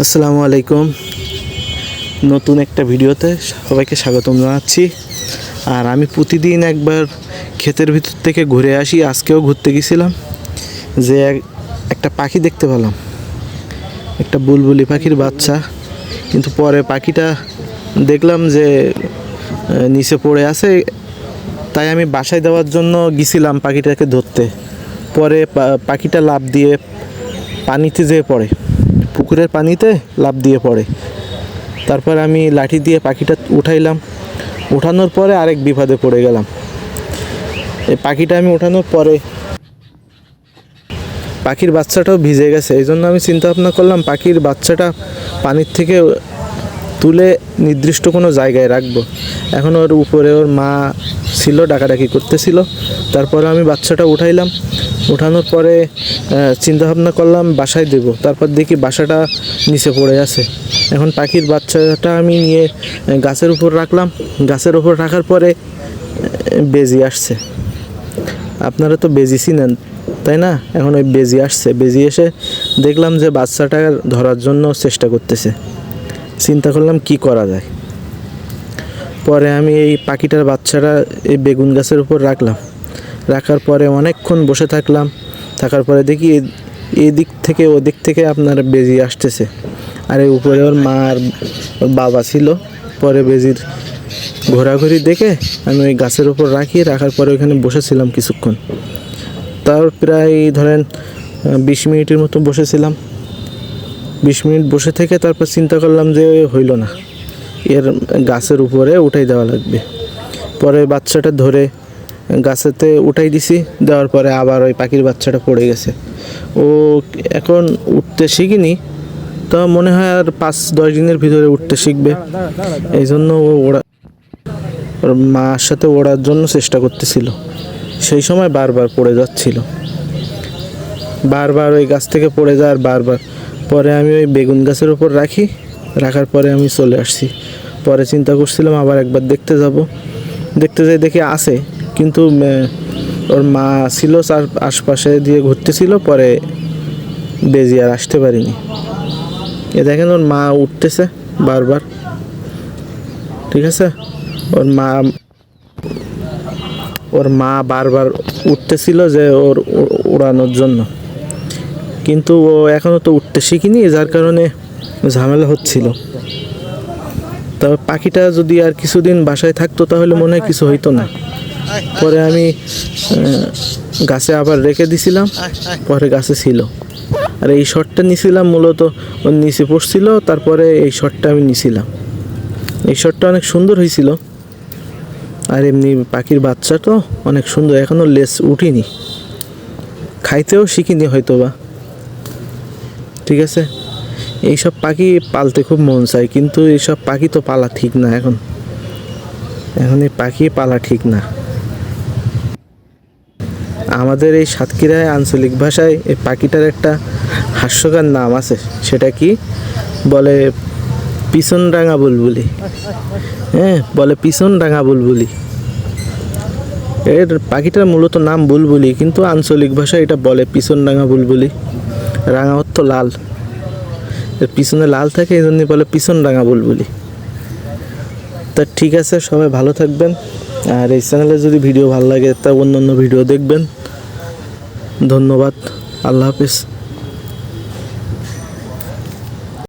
আসসালামু আলাইকুম। নতুন একটা ভিডিওতে সবাইকে স্বাগতম জানাচ্ছি। আর আমি প্রতিদিন একবার ক্ষেতের ভিতর থেকে ঘুরে আসি। আজকেও ঘুরতে গেছিলাম, যে একটা পাখি দেখতে পেলাম, একটা বুলবুলি পাখির বাচ্চা। কিন্তু পরে পাখিটা দেখলাম যে নিচে পড়ে আছে, তাই আমি বাসায় দেওয়ার জন্য গেছিলাম পাখিটাকে ধরতে। পরে পাখিটা লাফ দিয়ে পানিতে যেয়ে পড়ে, পুকুরের পানিতে লাফ দিয়ে পড়ে। তারপর আমি লাঠি দিয়ে পাখিটা উঠাইলাম। উঠানোর পরে আরেক বিপদে পড়ে গেলাম। এই পাখিটা আমি উঠানোর পরে পাখির বাচ্চাটাও ভিজে গেছে। এই জন্য আমি চিন্তা ভাবনা করলাম পাখির বাচ্চাটা পানির থেকে তুলে নির্দিষ্ট কোনো জায়গায় রাখবো। এখন ওর উপরে ওর মা ছিল, ডাকাডাকি করতেছিল। তারপরে আমি বাচ্চাটা উঠাইলাম। উঠানোর পরে চিন্তা ভাবনা করলাম বাসায় দেব। তারপর দেখি বাসাটা নিচে পড়ে আছে। এখন পাখির বাচ্চাটা আমি নিয়ে গাছের উপর রাখলাম। গাছের উপর রাখার পরে বেজি আসছে। আপনারা তো বেজি চিনেন, তাই না? এখন ওই বেজি আসছে। বেজি এসে দেখলাম যে বাচ্চাটা ধরার জন্য চেষ্টা করতেছে। চিন্তা করলাম কি করা যায়। পরে আমি এই পাখিটার বাচ্চাটা এই বেগুন গাছের উপর রাখলাম। রাখার পরে অনেকক্ষণ বসে থাকলাম। থাকার পরে দেখি এদিক থেকে ওদিক থেকে আপনার বেজি আসতেছে। আর এই উপরে ওর মা আর ওর বাবা ছিল। পরে বেজির ঘোরাঘুরি দেখে আমি ওই গাছের উপর রাখার পরে ওইখানে বসেছিলাম কিছুক্ষণ। তার প্রায় ধরেন 20 মিনিটের মতো বসেছিলাম। 20 মিনিট বসে থেকে তারপর চিন্তা করলাম যে হইল না, এর গাছের উপরে উঠাই দেওয়া লাগবে। পরে বাচ্চাটা ধরে গাছেতে উঠাই দিছি। দেওয়ার পরে আবার ওই পাখির বাচ্চাটা পড়ে গেছে। ও এখন উঠতে শিখিনি, তো মনে হয় আর 5-10 দিনের ভিতরে উঠতে শিখবে। এই জন্য ও ওর মার সাথে ওড়ার জন্য চেষ্টা করতেছিল। সেই সময় বারবার পড়ে যাচ্ছিল, বারবার ওই গাছ থেকে পড়ে যায় আর বারবার। পরে আমি ওই বেগুন গাছের উপর রাখার পরে আমি চলে আসছি। পরে চিন্তা করছিলাম আবার একবার দেখতে যাব। দেখতে যাই দেখি আছে, কিন্তু ওর মা ছিল আশপাশে দিয়ে ঘুরতেছিল। পরে বেজি আর আসতে পারিনি। এ দেখেন ওর মা উঠতেছে বারবার, ঠিক আছে? ওর মা বারবার উঠতেছিল যে ওর উড়ানোর জন্য, কিন্তু ও এখনও তো উঠতে শিখিনি, যার কারণে ঝামেলা হচ্ছিল। তবে পাখিটা যদি আর কিছুদিন বাসায় থাকতো তাহলে মনে হয় কিছু হইতো না। পরে আমি গাছে আবার রেখে দিছিলাম। পরে গাছে ছিল। আর এই শটটা নিছিলাম মূলত ওর নিচে পড়ছিল। তারপরে এই শটটা আমি নিছিলাম। এই শটটা অনেক সুন্দর হয়েছিল। আর এমনি পাখির বাচ্চা তো অনেক সুন্দর, এখনও লেজ উঠিনি, খাইতেও শিখিনি হয়তো বা, ঠিক আছে? এইসব পাখি পালতে খুব মন চায়, কিন্তু এইসব পাখি তো পালা ঠিক না। এখন এই পাখি পালা ঠিক না। আমাদের এই সাতক্ষীরায় আঞ্চলিক ভাষায় এই পাখিটার একটা হাস্যকর নাম আছে। সেটা কি বলে? পিছনডাঙ্গা বুলবুলি। হ্যাঁ, বলে পিছনডাঙ্গা বুলবুলি। এর পাখিটার মূলত নাম বুলবুলি, কিন্তু আঞ্চলিক ভাষায় এটা বলে পিছনডাঙ্গা বুলবুলি। রাঙা অর্থ লাল, এর পিছনে লাল থাকে, এই জন্যই বলে পিছনডাঙ্গা বুলবুলি। তা ঠিক আছে, সবাই ভালো থাকবেন। আর এই চ্যানেলে যদি ভিডিও ভালো লাগে তা অন্যান্য ভিডিও দেখবেন। ধন্যবাদ। আল্লাহ হাফিজ।